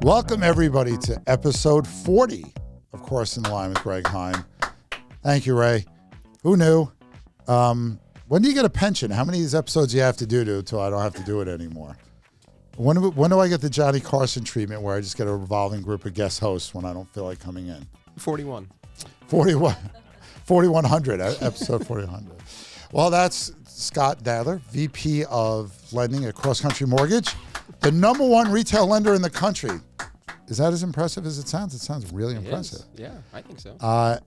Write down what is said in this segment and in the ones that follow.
Welcome, everybody, to episode 40 of Course in the Line with Greg Heym. Thank you, Ray. Who knew? When do you get a pension? How many of these episodes do you have to do until I don't have to do it anymore? When do I get the Johnny Carson treatment where I just get a revolving group of guest hosts when I don't feel like coming in? 41. 4100, episode 4100. Well, that's Scott Nadler, VP of Lending at CrossCountry Mortgage, the number one retail lender in the country. Is that as impressive as it sounds? It sounds really impressive. Yeah, I think so.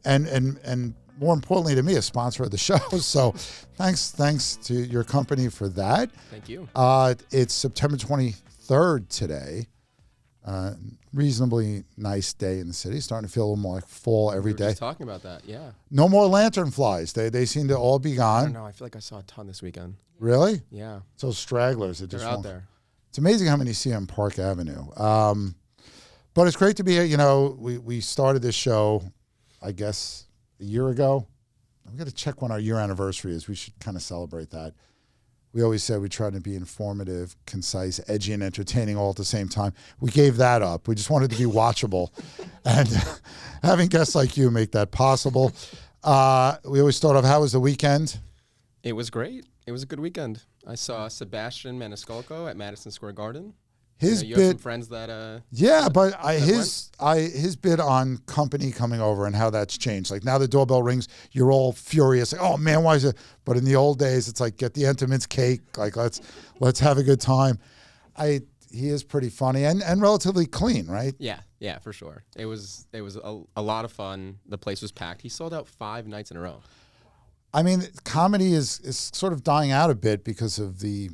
And more importantly to me, a sponsor of the show. So thanks to your company for that. Thank you. It's September 23rd today. Reasonably nice day in the city. Starting to feel a little more like fall every day. Just talking about that, yeah. No more lantern flies. They seem to all be I gone. don't know. I feel like I saw a ton this weekend. Really? Yeah. So stragglers. They're out there. It's amazing how many you see on Park Avenue. But it's great to be here. You know, we started this show, I guess, a year ago. I'm going to check when our year anniversary is. We should kind of celebrate that. We always said we tried to be informative, concise, edgy, and entertaining all at the same time. We gave that up. We just wanted to be watchable. And having guests like you make that possible. We always start off, how was the weekend? It was great. It was a good weekend. I saw Sebastian Maniscalco at Madison Square Garden. His you bid, have some friends that yeah, but his bid on company coming over and how that's changed. Like now the doorbell rings, you're all furious. Like, oh man, why is it? But in the old days, it's like get the Entenmann's cake. Like let's have a good time. He is pretty funny and relatively clean, right? Yeah, for sure. It was a lot of fun. The place was packed. He sold out 5 nights in a row. I mean, comedy is sort of dying out a bit because of the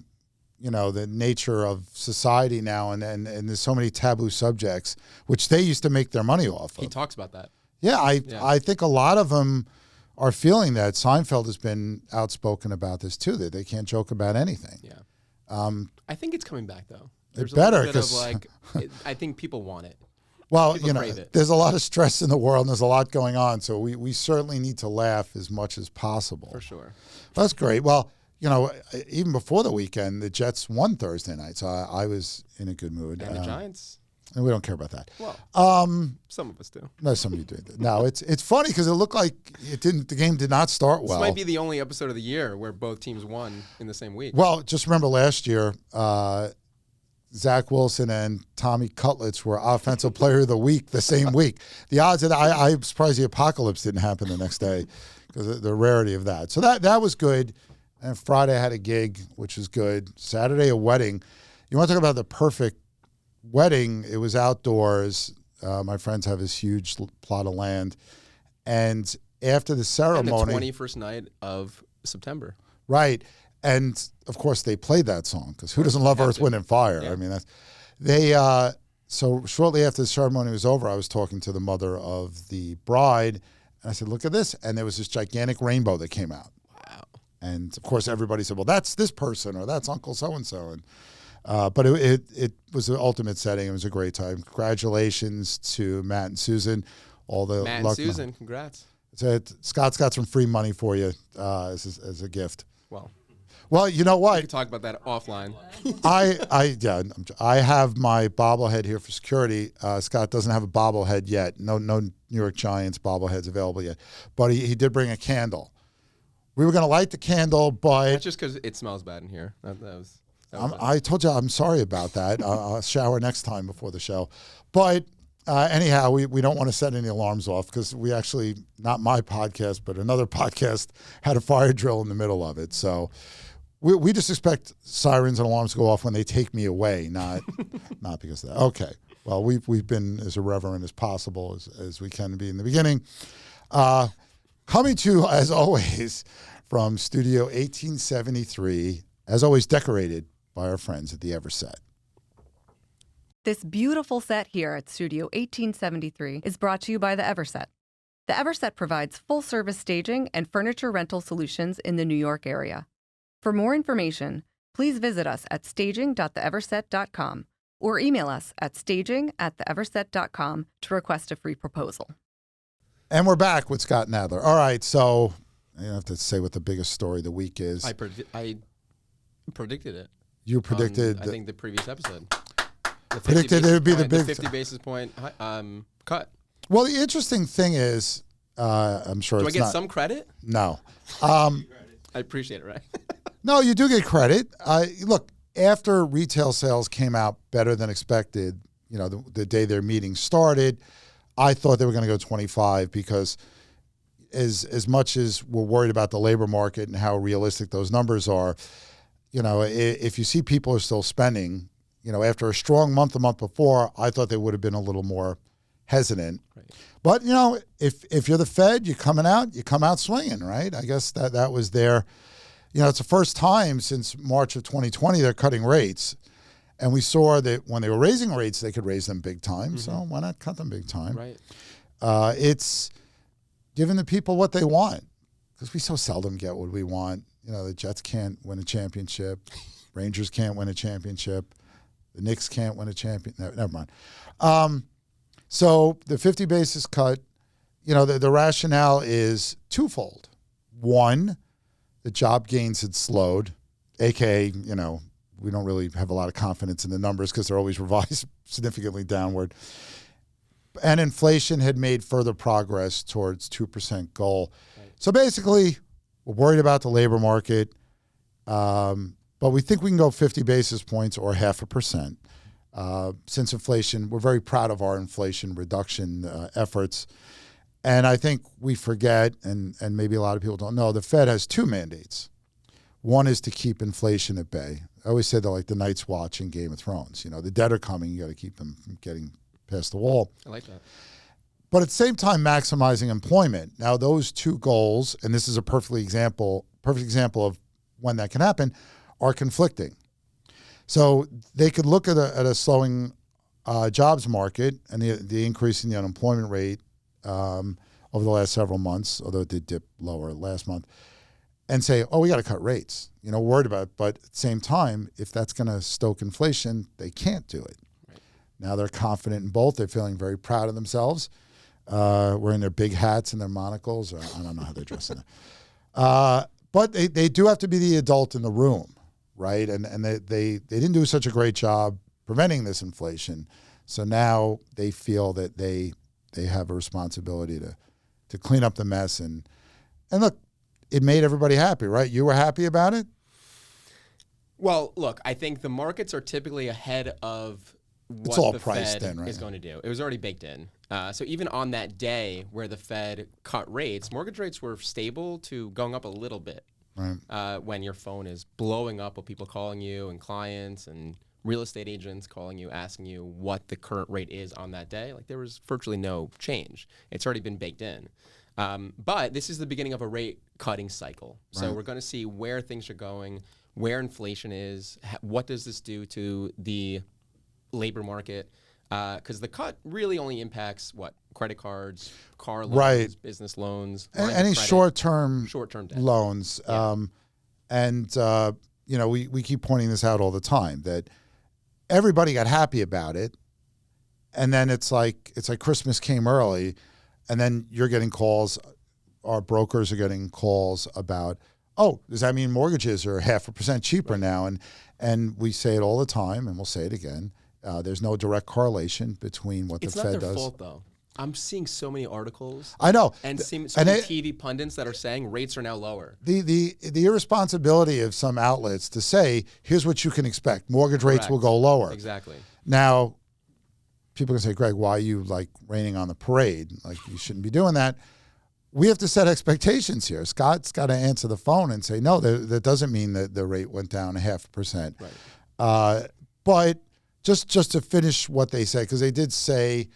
nature of society now, and there's so many taboo subjects, which they used to make their money off of. He talks about that. Yeah, I think a lot of them are feeling that. Seinfeld has been outspoken about this too, that they can't joke about anything. Yeah. I think it's coming back though. It's better because I think people want it. Well, there's a lot of stress in the world and there's a lot going on, so we certainly need to laugh as much as possible. For sure. That's great. Well, even before the weekend, the Jets won Thursday night, so I was in a good mood. And the Giants. And we don't care about that. Well, some of us do. No, some of you do. No, it's funny because it looked like the game did not start well. This might be the only episode of the year where both teams won in the same week. Well, just remember last year, Zach Wilson and Tommy Cutlets were Offensive Player of the Week the same week. The odds that I'm surprised the apocalypse didn't happen the next day because of the rarity of that. So that was good. And Friday I had a gig, which was good. Saturday, a wedding. You want to talk about the perfect wedding? It was outdoors. My friends have this huge plot of land. And after the ceremony. And the 21st night of September. Right. And, of course, they played that song because who doesn't love Earth, Wind, and Fire? Yeah. I mean, so shortly after the ceremony was over, I was talking to the mother of the bride. And I said, look at this. And there was this gigantic rainbow that came out. And, of course, everybody said, well, that's this person or that's Uncle so-and-so. But it was an ultimate setting. It was a great time. Congratulations to Matt and Susan. Matt and Susan, congrats. Scott's got some free money for you as a gift. Well, you know what? We can talk about that offline. I have my bobblehead here for security. Scott doesn't have a bobblehead yet. No New York Giants bobbleheads available yet. But he did bring a candle. We were going to light the candle, but... That's just because it smells bad in here. I told you I'm sorry about that. I'll shower next time before the show. But anyhow, we don't want to set any alarms off because we actually, not my podcast, but another podcast had a fire drill in the middle of it. So we just expect sirens and alarms to go off when they take me away, not because of that. Okay. Well, we've been as irreverent as possible as we can be in the beginning. Coming to you, as always, from Studio 1873, as always decorated by our friends at the Everset. This beautiful set here at Studio 1873 is brought to you by the Everset. The Everset provides full-service staging and furniture rental solutions in the New York area. For more information, please visit us at staging.theeverset.com or email us at staging@theeverset.com to request a free proposal. And we're back with Scott Nadler. All right, so I have to say what the biggest story of the week is. I predicted it. You predicted. I think the previous episode. predicted it would be the big 50 basis point cut. Well, the interesting thing is, I'm sure Do I it's get not. some credit? No. I appreciate it, right? No, you do get credit. Look, after retail sales came out better than expected, the day their meeting started, I thought they were going to go 25 because as much as we're worried about the labor market and how realistic those numbers are, if you see people are still spending, after a strong month the month before, I thought they would have been a little more hesitant. Right. But, if you're the Fed, you come out swinging, right? I guess that was their, it's the first time since March of 2020 they're cutting rates. And we saw that when they were raising rates, they could raise them big time. Mm-hmm. So why not cut them big time? Right. It's giving the people what they want because we so seldom get what we want. The Jets can't win a championship. Rangers can't win a championship. The Knicks can't win a champion. No, never mind. So the 50 basis cut, the rationale is twofold. One, the job gains had slowed, a.k.a., we don't really have a lot of confidence in the numbers because they're always revised significantly downward. And inflation had made further progress towards 2% goal. Right. So basically, we're worried about the labor market, but we think we can go 50 basis points or 0.5%. Since inflation, we're very proud of our inflation reduction efforts. And I think we forget, and maybe a lot of people don't know, the Fed has two mandates. One is to keep inflation at bay. I always say they're like the Night's Watch in Game of Thrones. The dead are coming. You got to keep them from getting past the wall. I like that. But at the same time, maximizing employment. Now, those two goals, and this is a perfect example of when that can happen, are conflicting. So they could look at a slowing jobs market and the increase in the unemployment rate over the last several months, although it did dip lower last month, and say, we got to cut rates. Worried about it. But at the same time, if that's going to stoke inflation, they can't do it. Right. Now they're confident in both. They're feeling very proud of themselves, wearing their big hats and their monocles. Or I don't know how they're dressing. But they do have to be the adult in the room, right? And they didn't do such a great job preventing this inflation. So now they feel that they have a responsibility to clean up the mess. And look, it made everybody happy, right? You were happy about it? Well, look, I think the markets are typically ahead of what the Fed is going to do. It was already baked in. So even on that day where the Fed cut rates, mortgage rates were stable to going up a little bit. Right. When your phone is blowing up with people calling you and clients and real estate agents calling you, asking you what the current rate is on that day, there was virtually no change. It's already been baked in. But this is the beginning of a rate cutting cycle. So we're going to see where things are going, where inflation is, what does this do to the labor market? Because the cut really only impacts credit cards, car loans, business loans, any short-term debt. Loans. Yeah. We keep pointing this out all the time that everybody got happy about it, and then it's like Christmas came early. And then you're getting calls, our brokers are getting calls about, does that mean mortgages are 0.5% cheaper now? And we say it all the time, and we'll say it again. There's no direct correlation between what the Fed does. It's not their fault, though. I'm seeing so many articles. I know. And so many TV pundits that are saying rates are now lower. The irresponsibility of some outlets to say, here's what you can expect. Mortgage rates will go lower. Exactly. Now, people can say, Greg, why are you raining on the parade? You shouldn't be doing that. We have to set expectations here. Scott's got to answer the phone and say, no, that doesn't mean that the rate went down 0.5%. Right. But just to finish what they said, because they did say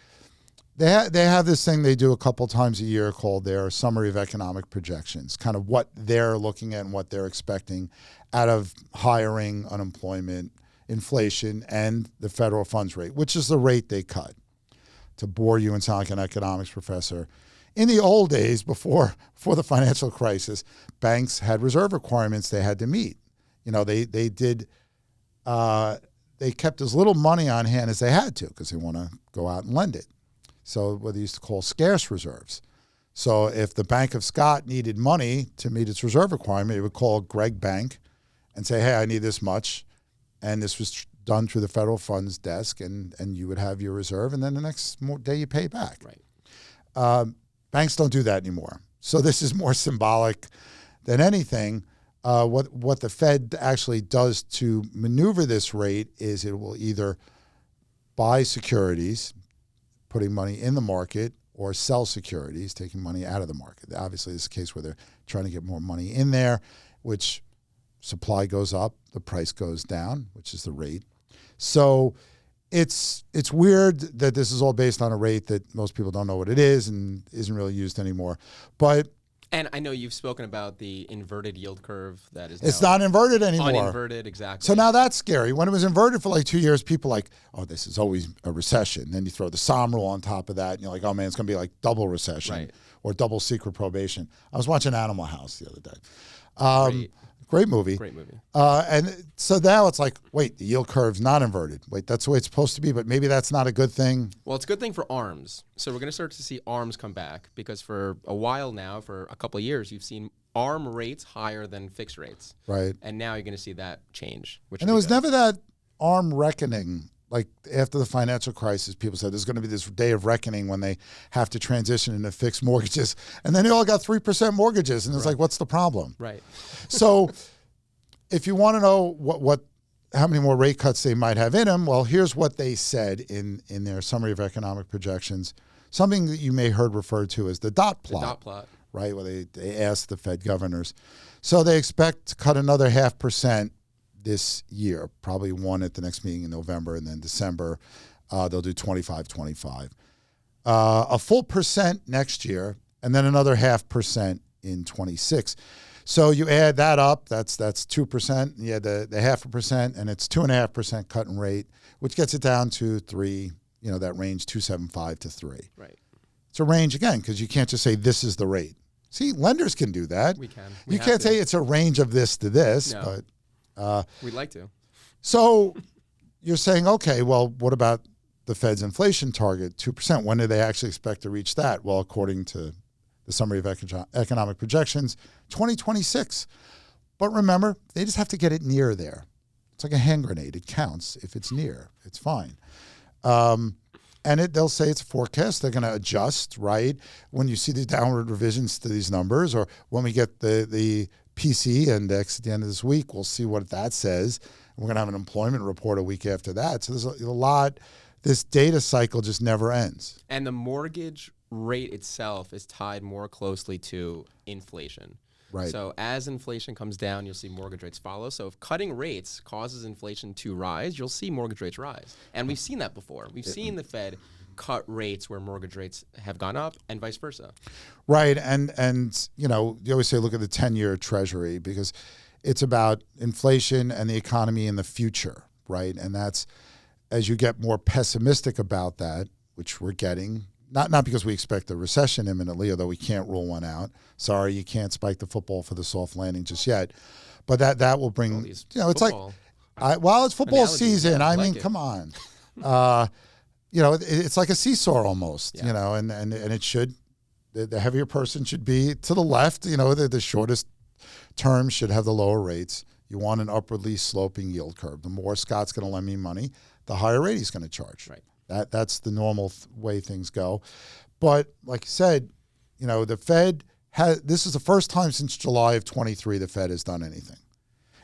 they have this thing they do a couple times a year called their summary of economic projections, kind of what they're looking at and what they're expecting out of hiring, unemployment, inflation, and the federal funds rate, which is the rate they cut. To bore you and sound like an economics professor, in the old days, before the financial crisis, banks had reserve requirements they had to meet. They kept as little money on hand as they had to because they want to go out and lend it. So what they used to call scarce reserves. So if the Bank of Scott needed money to meet its reserve requirement, it would call Greg Bank and say, hey, I need this much. and this was done through the federal funds desk, and you would have your reserve, and then the next day you pay back. Right. Banks don't do that anymore. So this is more symbolic than anything. What the Fed actually does to maneuver this rate is it will either buy securities, putting money in the market, or sell securities, taking money out of the market. Obviously, this is a case where they're trying to get more money in there, which supply goes up, the price goes down, which is the rate. So it's weird that this is all based on a rate that most people don't know what it is and isn't really used anymore. And I know you've spoken about the inverted yield curve that is it's not inverted anymore. Uninverted, exactly. So now that's scary. When it was inverted for like 2 years, people like, oh, this is always a recession. Then you throw the Somm rule on top of that, and you're like, oh man, it's going to be like double recession or double secret probation. I was watching Animal House the other day. Great movie. Great movie. And so now it's like, wait, the yield curve's not inverted. Wait, that's the way it's supposed to be, but maybe that's not a good thing. Well, it's a good thing for ARMs. So we're going to start to see ARMs come back because for a while now, for a couple of years, you've seen ARM rates higher than fixed rates. Right. And now you're going to see that change. And there was never that ARM reckoning. Like after the financial crisis, people said there's going to be this day of reckoning when they have to transition into fixed mortgages. And then they all got 3% mortgages. And it's like, what's the problem? Right. So if you want to know how many more rate cuts they might have in them, well, here's what they said in their summary of economic projections. Something that you may heard referred to as the dot plot. The dot plot. Right, where they asked the Fed governors. So they expect to cut another 0.5% this year, probably one at the next meeting in November, and then December they'll do 25. A full percent next year, and then another 0.5% in 26. So you add that up, that's 2%. You add the 0.5%, and it's 2.5% cut in rate, which gets it down to 3. That range 2.75 to 3. Right. It's a range again because you can't just say this is the rate. See, lenders can do that. We can. You can't say it's a range of this to this, no. but. We'd like to. So you're saying, okay, well, what about the Fed's inflation target, 2%? When do they actually expect to reach that? Well, according to the summary of economic projections, 2026. But remember, they just have to get it near there. It's like a hand grenade. It counts. If it's near, it's fine. And they'll say it's a forecast. They're going to adjust, right? When you see the downward revisions to these numbers, or when we get the PCE index at the end of this week, we'll see what that says. We're going to have an employment report a week after that. So there's a lot. This data cycle just never ends. And the mortgage rate itself is tied more closely to inflation. Right. So as inflation comes down, you'll see mortgage rates follow. So if cutting rates causes inflation to rise, you'll see mortgage rates rise. And we've seen that before. We've seen the Fed cut rates where mortgage rates have gone up and vice versa. Right. And you always say look at the 10-year Treasury because it's about inflation and the economy in the future, right? And that's as you get more pessimistic about that, which we're getting, not because we expect a recession imminently, although we can't rule one out. Sorry, you can't spike the football for the soft landing just yet. But that will bring, it's like, it's football season. I mean, come on. It's like a seesaw almost, and it should, the heavier person should be to the left, the shortest term should have the lower rates. You want an upwardly sloping yield curve. The more Scott's going to lend me money, the higher rate he's going to charge. Right. That's the normal way things go. But like you said, the Fed this is the first time since July of 23 the Fed has done anything.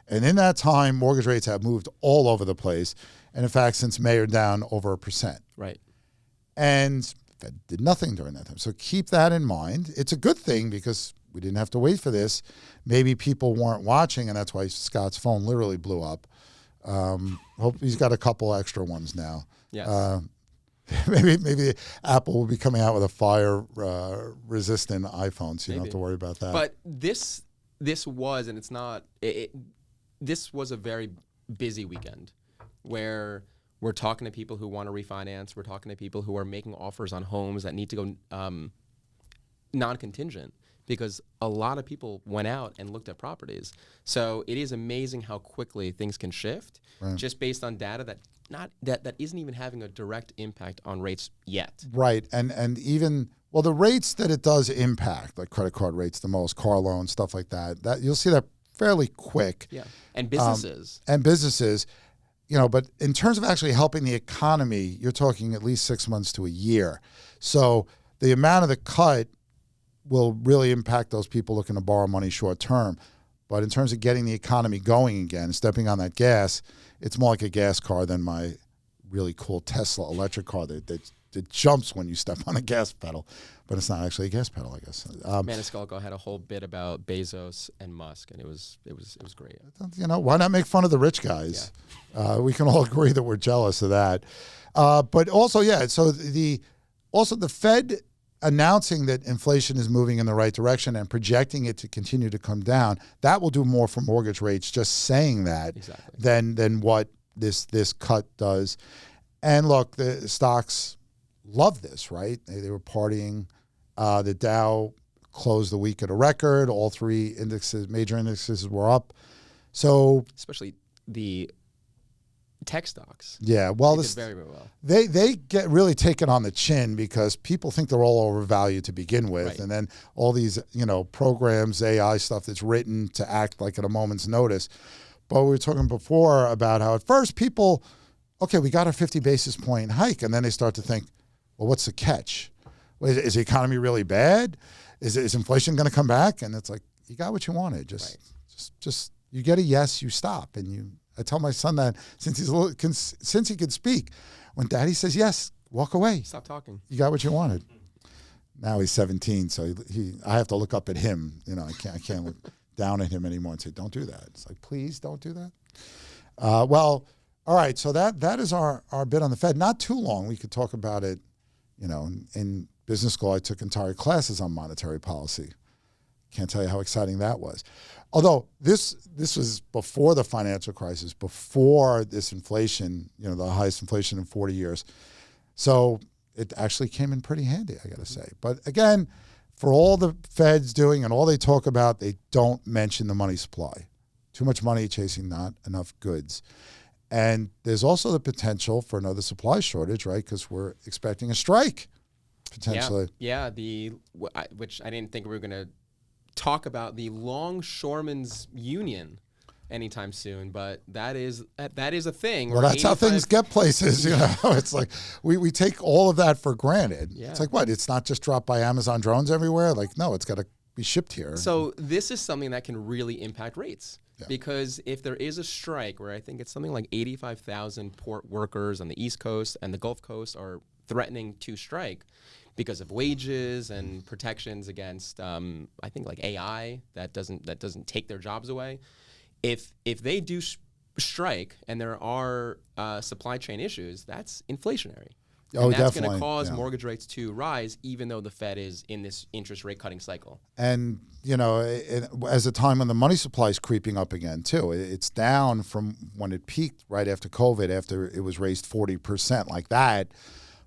And in that time, mortgage rates have moved all over the place. And in fact, since May are down over 1%. Right. And the Fed did nothing during that time. So keep that in mind. It's a good thing because we didn't have to wait for this. Maybe people weren't watching, and that's why Scott's phone literally blew up. Hope he's got a couple extra ones now. Yes. Maybe Apple will be coming out with a fire resistant iPhone, so you don't have to worry about that. But this was, and it's not. This was a very busy weekend, where we're talking to people who want to refinance. We're talking to people who are making offers on homes that need to go non-contingent because a lot of people went out and looked at properties. So it is amazing how quickly things can shift just based on data that isn't even having a direct impact on rates yet. Right. And even, the rates that it does impact, like credit card rates the most, car loans, stuff like that you'll see that fairly quick. Yeah. And businesses. but in terms of actually helping the economy, you're talking at least 6 months to a year. So the amount of the cut will really impact those people looking to borrow money short term. But in terms of getting the economy going again, stepping on that gas, it's more like a gas car than my really cool Tesla electric car that jumps when you step on a gas pedal. But it's not actually a gas pedal, I guess. Maniscalco had a whole bit about Bezos and Musk, and it was great. Why not make fun of the rich guys? Yeah. We can all agree that we're jealous of that. But also, so the Fed announcing that inflation is moving in the right direction and projecting it to continue to come down, that will do more for mortgage rates, just saying that, than what this cut does. And look, the stocks love this, right? They were partying. The Dow closed the week at a record. All three major indexes were up. So especially the tech stocks. Yeah, well, they did very, very well. They get really taken on the chin because people think they're all overvalued to begin with, right. And then all these programs, AI stuff that's written to act like at a moment's notice. But we were talking before about how at first people, okay, we got a 50 basis point hike, and then they start to think, well, what's the catch? Is the economy really bad? Is inflation going to come back? And it's like, you got what you wanted. Just you get a yes, you stop. And I tell my son that since he could speak, when Daddy says yes, walk away. Stop talking. You got what you wanted. Now he's 17, so I have to look up at him. I can't look down at him anymore and say, don't do that. It's like, please don't do that. Well, all right. So that is our bit on the Fed. Not too long. We could talk about it. In business school, I took entire classes on monetary policy. Can't tell you how exciting that was. Although this was before the financial crisis, before this inflation, the highest inflation in 40 years. So it actually came in pretty handy, I got to say. But again, for all the Fed's doing and all they talk about, they don't mention the money supply. Too much money chasing not enough goods. And there's also the potential for another supply shortage, right? Because we're expecting a strike, potentially. Yeah, which I didn't think we were going to talk about, the Longshoremen's Union anytime soon, but that is a thing. Well, that's how things get places, It's like we take all of that for granted. Yeah. It's like, what? It's not just dropped by Amazon drones everywhere? Like, no, it's got to be shipped here. So this is something that can really impact rates. Yeah. Because if there is a strike, where I think it's something like 85,000 port workers on the East Coast and the Gulf Coast are threatening to strike because of wages and protections against, I think, like AI that doesn't take their jobs away. If they do strike and there are supply chain issues, that's inflationary. And that's going to cause mortgage rates to rise, even though the Fed is in this interest rate cutting cycle. And, as a time when the money supply is creeping up again, too. It's down from when it peaked right after COVID, after it was raised 40% like that.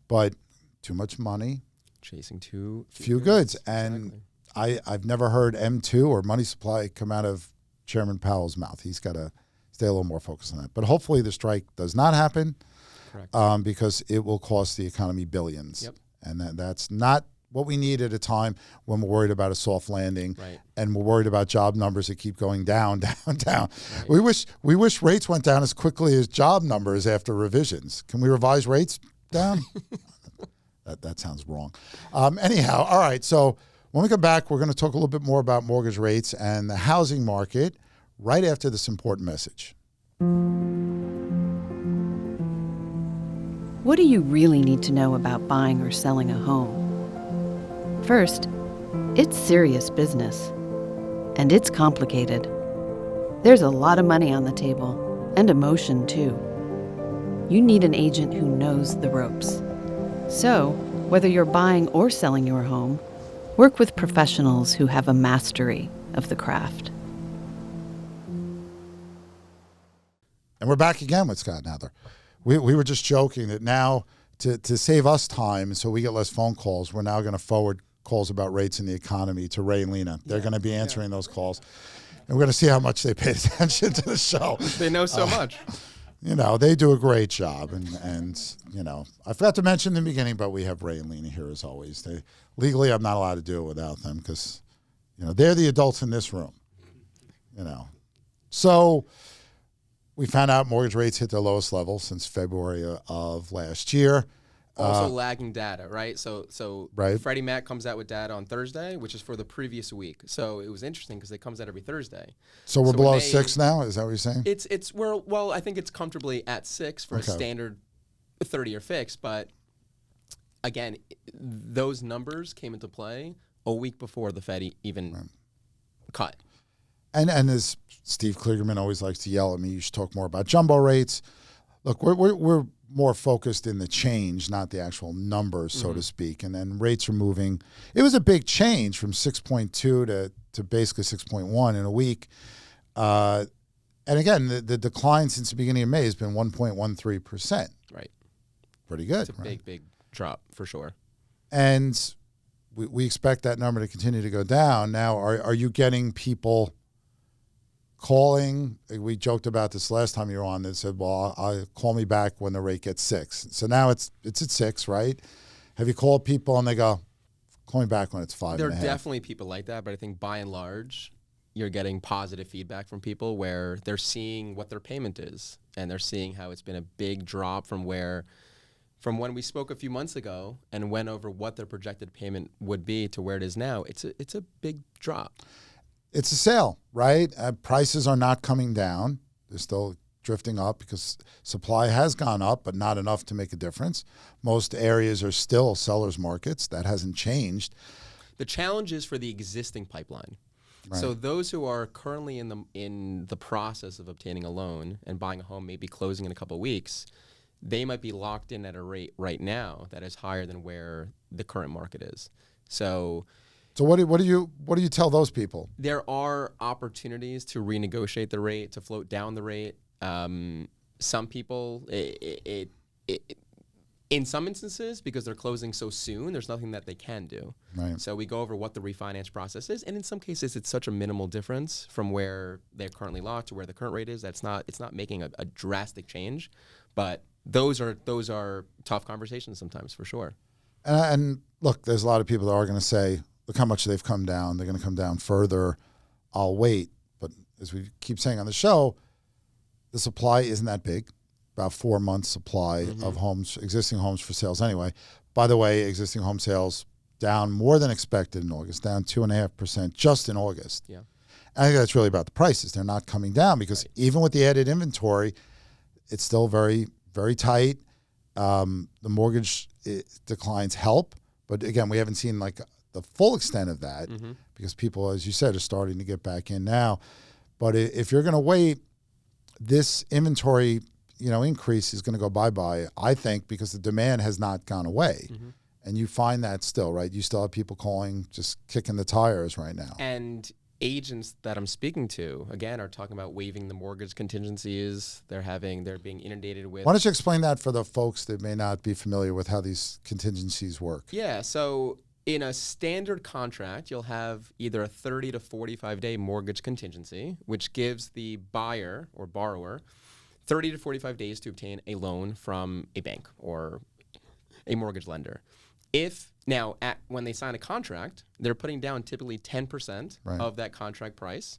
But too much money. Chasing too few goods. And exactly. I've never heard M2 or money supply come out of Chairman Powell's mouth. He's got to stay a little more focused on that. But hopefully the strike does not happen. Correct. Because it will cost the economy billions. Yep. And that's not what we need at a time when we're worried about a soft landing, right. And we're worried about job numbers that keep going down. Right. We wish rates went down as quickly as job numbers after revisions. Can we revise rates down? That sounds wrong. Anyhow, all right. So when we come back, we're going to talk a little bit more about mortgage rates and the housing market right after this important message. What do you really need to know about buying or selling a home? First, it's serious business, and it's complicated. There's a lot of money on the table, and emotion too. You need an agent who knows the ropes. So, whether you're buying or selling your home, work with professionals who have a mastery of the craft. And we're back again with Scott Nather. We were just joking that now to save us time so we get less phone calls, we're now going to forward calls about rates in the economy to Ray and Lena. They're going to be answering those calls. And we're going to see how much they pay attention to the show. They know so much. They do a great job. And I forgot to mention in the beginning, but we have Ray and Lena here as always. Legally, I'm not allowed to do it without them because, they're the adults in this room. So we found out mortgage rates hit their lowest level since February of last year. Also lagging data, right? So right. Freddie Mac comes out with data on Thursday, which is for the previous week. So it was interesting because it comes out every Thursday. So we're below 6 now? Is that what you're saying? I think it's comfortably at 6 for a standard 30-year fix. But again, those numbers came into play a week before the Fed even cut. And as Steve Kligerman always likes to yell at me, you should talk more about jumbo rates. Look, we're more focused in the change, not the actual numbers, so to speak. And then rates are moving. It was a big change from 6.2 to basically 6.1 in a week. And again, the decline since the beginning of May has been 1.13%. Right. Pretty good. It's a big drop for sure. And we expect that number to continue to go down. Now, are you getting people calling? We joked about this last time you were on. They said, well, I'll call me back when the rate gets 6. So now it's at 6, right? Have you called people and they go, call me back when it's 5.5? There are definitely people like that, but I think by and large, you're getting positive feedback from people where they're seeing what their payment is, and they're seeing how it's been a big drop from when we spoke a few months ago and went over what their projected payment would be to where it is now. It's a big drop. It's a sale, right? Prices are not coming down. They're still drifting up because supply has gone up, but not enough to make a difference. Most areas are still sellers markets. That hasn't changed. The challenge is for the existing pipeline. Right. So those who are currently in the process of obtaining a loan and buying a home, maybe closing in a couple of weeks, they might be locked in at a rate right now that is higher than where the current market is. So what do you tell those people? There are opportunities to renegotiate the rate, to float down the rate. Some people, in some instances, because they're closing so soon, there's nothing that they can do. Right. So we go over what the refinance process is, and in some cases, it's such a minimal difference from where they're currently locked to where the current rate is. It's not making a drastic change, but those are tough conversations sometimes for sure. And look, there's a lot of people that are going to say, look how much they've come down. They're going to come down further. I'll wait. But as we keep saying on the show, the supply isn't that big. About 4 months supply of homes, existing homes for sales anyway. By the way, existing home sales down more than expected in August, down 2.5% just in August. Yeah. And I think that's really about the prices. They're not coming down because even with the added inventory, it's still very, very tight. The mortgage declines help. But again, we haven't seen like the full extent of that because people, as you said, are starting to get back in now. But if you're going to wait, this inventory, increase is going to go bye-bye, I think, because the demand has not gone away. And you find that still, right? You still have people calling, just kicking the tires right now. And agents that I'm speaking to, again, are talking about waiving the mortgage contingencies. They're being inundated with. Why don't you explain that for the folks that may not be familiar with how these contingencies work? Yeah, so in a standard contract, you'll have either a 30 to 45-day mortgage contingency, which gives the buyer or borrower 30 to 45 days to obtain a loan from a bank or a mortgage lender. When they sign a contract, they're putting down typically 10% of that contract price.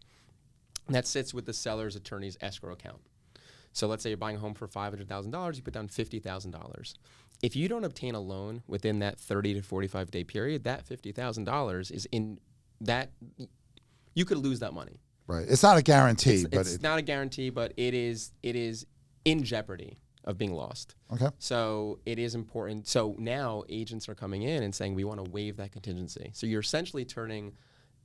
That sits with the seller's attorney's escrow account. So let's say you're buying a home for $500,000, you put down $50,000. If you don't obtain a loan within that 30 to 45 day period, that $50,000 is in that you could lose that money. Right. It's not a guarantee, it's not a guarantee, but it is in jeopardy of being lost. Okay. So it is important. So now agents are coming in and saying we want to waive that contingency. So you're essentially turning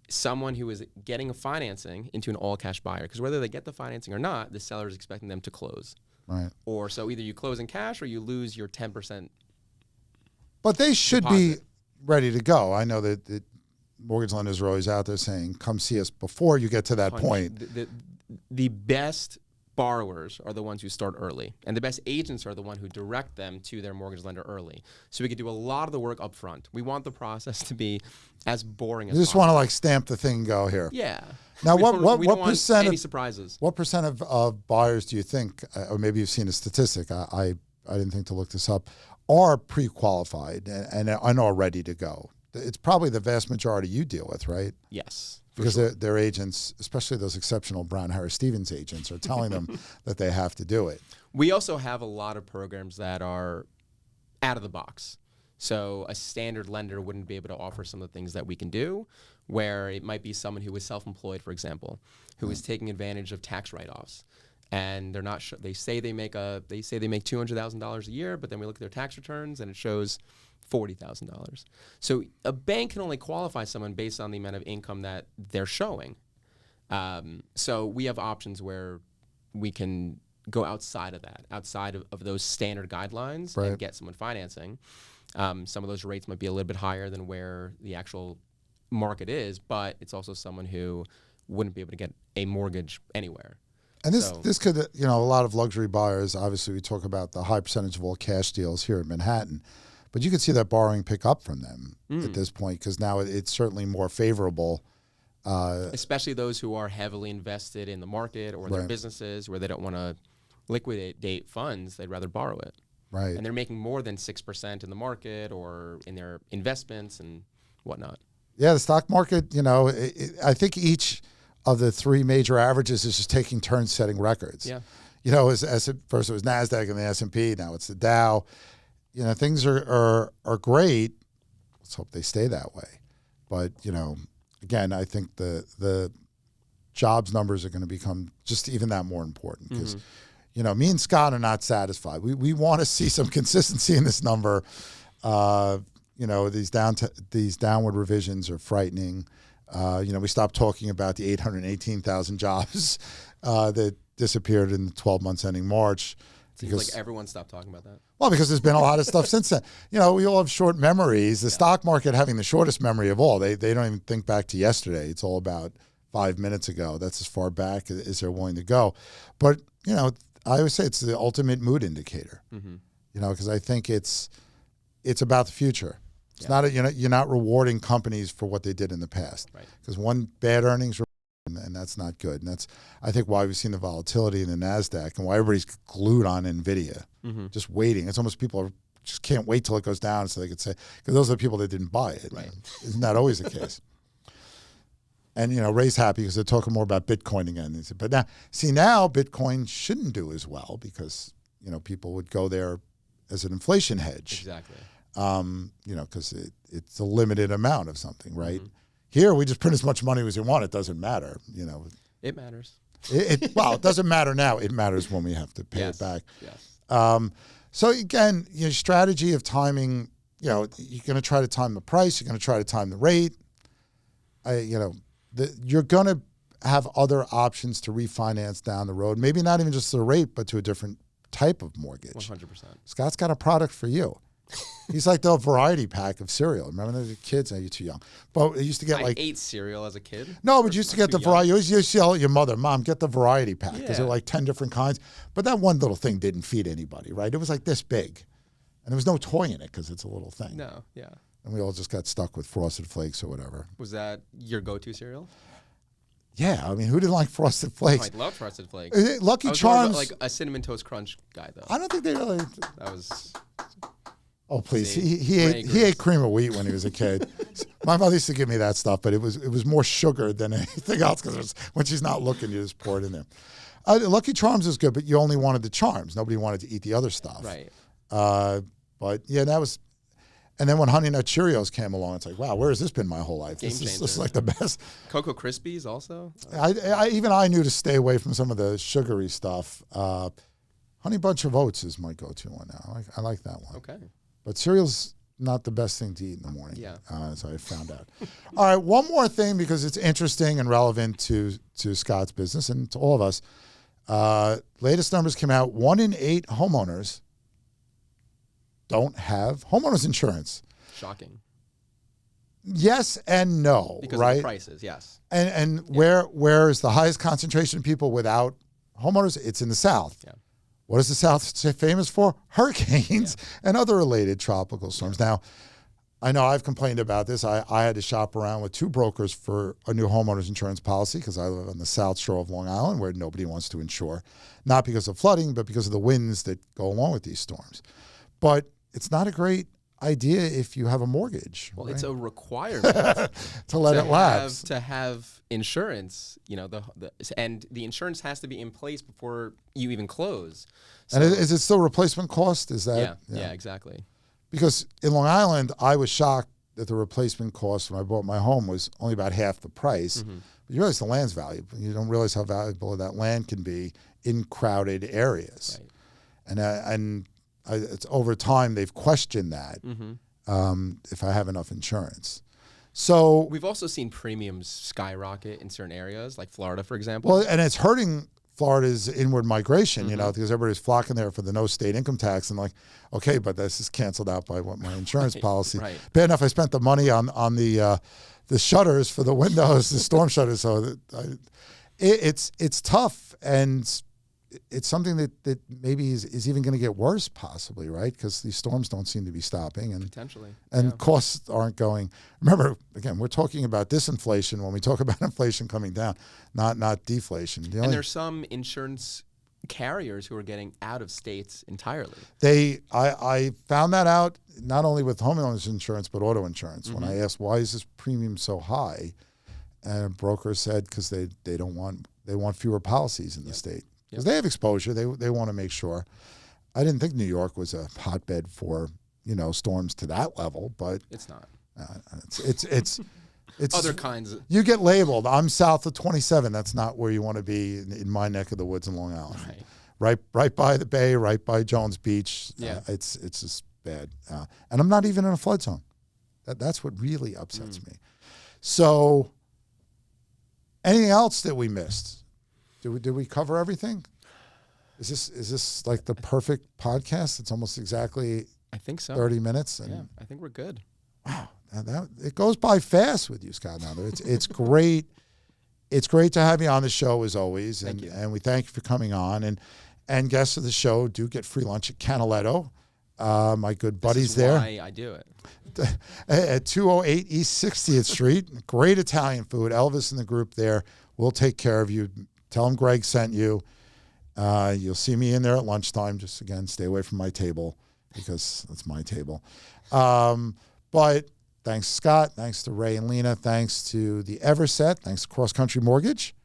someone who is getting a financing into an all-cash buyer, because whether they get the financing or not, the seller is expecting them to close. Right. Or so either you close in cash or you lose your 10%. But they should deposit. Be ready to go. I know that mortgage lenders are always out there saying, come see us before you get to that point. The best borrowers are the ones who start early, and the best agents are the one who direct them to their mortgage lender early. So we could do a lot of the work up front. We want the process to be as boring as possible. You just want to stamp the thing and go here. Yeah. Now, we don't want any surprises? What percent of buyers do you think, or maybe you've seen a statistic, I didn't think to look this up, are pre-qualified and are ready to go? it's probably the vast majority you deal with, right? Yes. Because their agents, especially those exceptional Brown Harris Stevens agents, are telling them that they have to do it. We also have a lot of programs that are out of the box. So a standard lender wouldn't be able to offer some of the things that we can do, where it might be someone who is self-employed, for example, who is taking advantage of tax write-offs. And they're not they say they make $200,000 a year, but then we look at their tax returns and it shows $40,000. So a bank can only qualify someone based on the amount of income that they're showing. So we have options where we can go outside of that, outside of those standard guidelines, and get someone financing. Some of those rates might be a little bit higher than where the actual market is, but it's also someone who wouldn't be able to get a mortgage anywhere. And this could, a lot of luxury buyers, obviously we talk about the high percentage of all cash deals here in Manhattan, but you could see that borrowing pick up from them at this point, because now it's certainly more favorable. Especially those who are heavily invested in the market or their businesses where they don't want to liquidate funds, they'd rather borrow it. Right. And they're making more than 6% in the market or in their investments and whatnot. Yeah, the stock market, I think each of the three major averages is just taking turns setting records. Yeah. First it was NASDAQ and the S&P, now it's the Dow. Things are great. Let's hope they stay that way. But, again, I think the jobs numbers are going to become just even that more important because, me and Scott are not satisfied. We want to see some consistency in this number. These downward revisions are frightening. We stopped talking about the 818,000 jobs that disappeared in the 12 months ending March. Seems like everyone stopped talking about that. Well, because there's been a lot of stuff since then. We all have short memories. The stock market having the shortest memory of all. They don't even think back to yesterday. It's all about 5 minutes ago. That's as far back as they're willing to go. But, I always say it's the ultimate mood indicator, because I think it's about the future. It's not you're not rewarding companies for what they did in the past. Right. Because one bad earnings and that's not good. And that's, I think, why we've seen the volatility in the NASDAQ and why everybody's glued on NVIDIA, just waiting. It's almost people just can't wait till it goes down so they could say, because those are the people that didn't buy it. Right. Isn't that always the case? And, Ray's happy because they're talking more about Bitcoin again. But now Bitcoin shouldn't do as well because, people would go there as an inflation hedge. Exactly. Because it's a limited amount of something, right? Here, we just print as much money as we want. It doesn't matter, It matters. It doesn't matter now. It matters when we have to pay it back. Yes. So again, strategy of timing, you're going to try to time the price. You're going to try to time the rate. You're going to have other options to refinance down the road. Maybe not even just the rate, but to a different type of mortgage. 100%. Scott's got a product for you. He's like the variety pack of cereal. Remember the kids? You're too young. But it used to get I ate cereal as a kid. No, but you used to get the variety. You always used to yell at your mother, Mom, get the variety pack. Because there were like 10 different kinds. But that one little thing didn't feed anybody, right? It was like this big. And there was no toy in it because it's a little thing. No, yeah. And we all just got stuck with Frosted Flakes or whatever. Was that your go-to cereal? Yeah, who didn't like Frosted Flakes? I love Frosted Flakes. Lucky Charms. Like a Cinnamon Toast Crunch guy, though. I don't think they really. That was. Oh please, he ate cream of wheat when he was a kid. My mother used to give me that stuff, but it was more sugar than anything else because when she's not looking, you just pour it in there. Lucky Charms is good, but you only wanted the charms. Nobody wanted to eat the other stuff. Right. But yeah, that was. And then when Honey Nut Cheerios came along, it's like, wow, where has this been my whole life? This is like the best. Cocoa Krispies also? I knew to stay away from some of the sugary stuff. Honey Bunch of Oats is my go-to one now. I like that one. Okay. But cereal's not the best thing to eat in the morning. Yeah. As I found out. All right, one more thing because it's interesting and relevant to Scott's business and to all of us. Latest numbers came out. 1 in 8 homeowners don't have homeowners insurance. Shocking. Yes and no, because right? of the prices, yes. And where is the highest concentration of people without homeowners? It's in the South. Yeah. What is the South famous for? Hurricanes and other related tropical storms. Now, I know I've complained about this. I had to shop around with 2 brokers for a new homeowners insurance policy because I live on the South Shore of Long Island where nobody wants to insure, not because of flooding, but because of the winds that go along with these storms. But it's not a great idea if you have a mortgage. Well, right? it's a requirement to let it lapse. To have insurance, and the insurance has to be in place before you even close. So, and is it still replacement cost? Is that? Yeah, exactly. Because in Long Island, I was shocked that the replacement cost when I bought my home was only about half the price. Mm-hmm. But you realize the land's valuable. You don't realize how valuable that land can be in crowded areas. Right. It's over time they've questioned that if I have enough insurance. So we've also seen premiums skyrocket in certain areas, like Florida, for example. Well, and it's hurting Florida's inward migration, because everybody's flocking there for the no state income tax, and okay, but this is canceled out by what my insurance policy. Right. Bad enough I spent the money on the shutters for the windows, the storm shutters. So it's tough, and it's something that maybe is even going to get worse, possibly, right? Because these storms don't seem to be stopping, and potentially, and costs aren't going. Remember, again, we're talking about disinflation when we talk about inflation coming down, not deflation. And there's some insurance carriers who are getting out of states entirely. I found that out not only with homeowners insurance but auto insurance. When I asked why is this premium so high, and a broker said because they want fewer policies in the state. Because they have exposure, they want to make sure. I didn't think New York was a hotbed for storms to that level, but it's not. It's other kinds. You get labeled. I'm south of 27. That's not where you want to be in my neck of the woods in Long Island. Right by the bay, right by Jones Beach. Yeah, it's just bad. And I'm not even in a flood zone. That's what really upsets me. So, anything else that we missed? Did we cover everything? Is this like the perfect podcast? It's almost exactly I think so. 30 minutes. And I think we're good. Wow. It goes by fast with you, Scott. Now it's great. It's great to have you on the show as always. And we thank you for coming on. And guests of the show do get free lunch at Canaletto. My good buddies there. Why I do it. At 208 East 60th Street. Great Italian food. Elvis and the group there will take care of you. Tell them Greg sent you. You'll see me in there at lunchtime. Just, again, stay away from my table because it's my table. But thanks, Scott. Thanks to Ray and Lena. Thanks to the Everset. Thanks to CrossCountry Mortgage.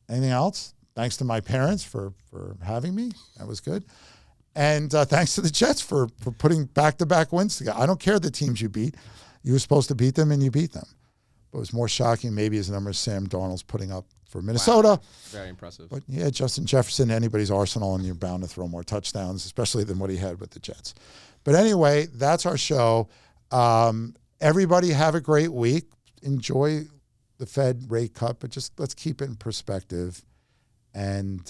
Anything else? Thanks to my parents for having me. That was good. And thanks to the Jets for putting back-to-back wins together. I don't care the teams you beat. You were supposed to beat them, and you beat them. But it was more shocking maybe as the numbers Sam Darnold's putting up for Minnesota. Wow. Very impressive. But yeah, Justin Jefferson, anybody's arsenal, and you're bound to throw more touchdowns, especially than what he had with the Jets. But anyway, that's our show. Everybody have a great week. Enjoy the Fed rate cut, but just let's keep it in perspective and,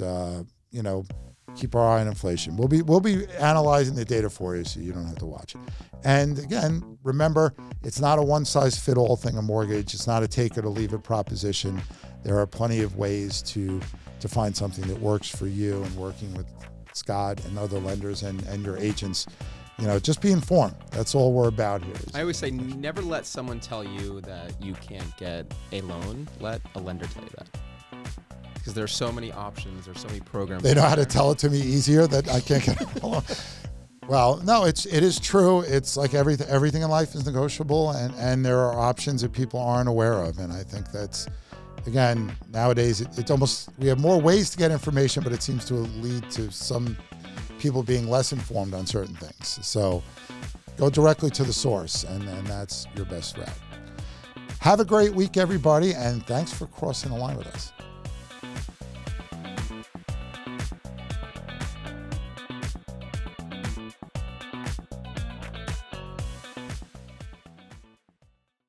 keep our eye on inflation. We'll be analyzing the data for you so you don't have to watch it. And again, remember, it's not a one-size-fit-all thing, a mortgage. It's not a take it or leave it proposition. There are plenty of ways to find something that works for you, and working with Scott and other lenders and your agents. Just be informed. That's all we're about here. I always say never let someone tell you that you can't get a loan. Let a lender tell you that. Because there's so many options, there's so many programs. They know how to tell it to me easier that I can't get a loan. Well, no, it is true. It's like everything in life is negotiable, and there are options that people aren't aware of. And I think that's, again, nowadays it's almost, we have more ways to get information, but it seems to lead to some people being less informed on certain things. So go directly to the source, and that's your best route. Have a great week, everybody, and thanks for crossing the line with us.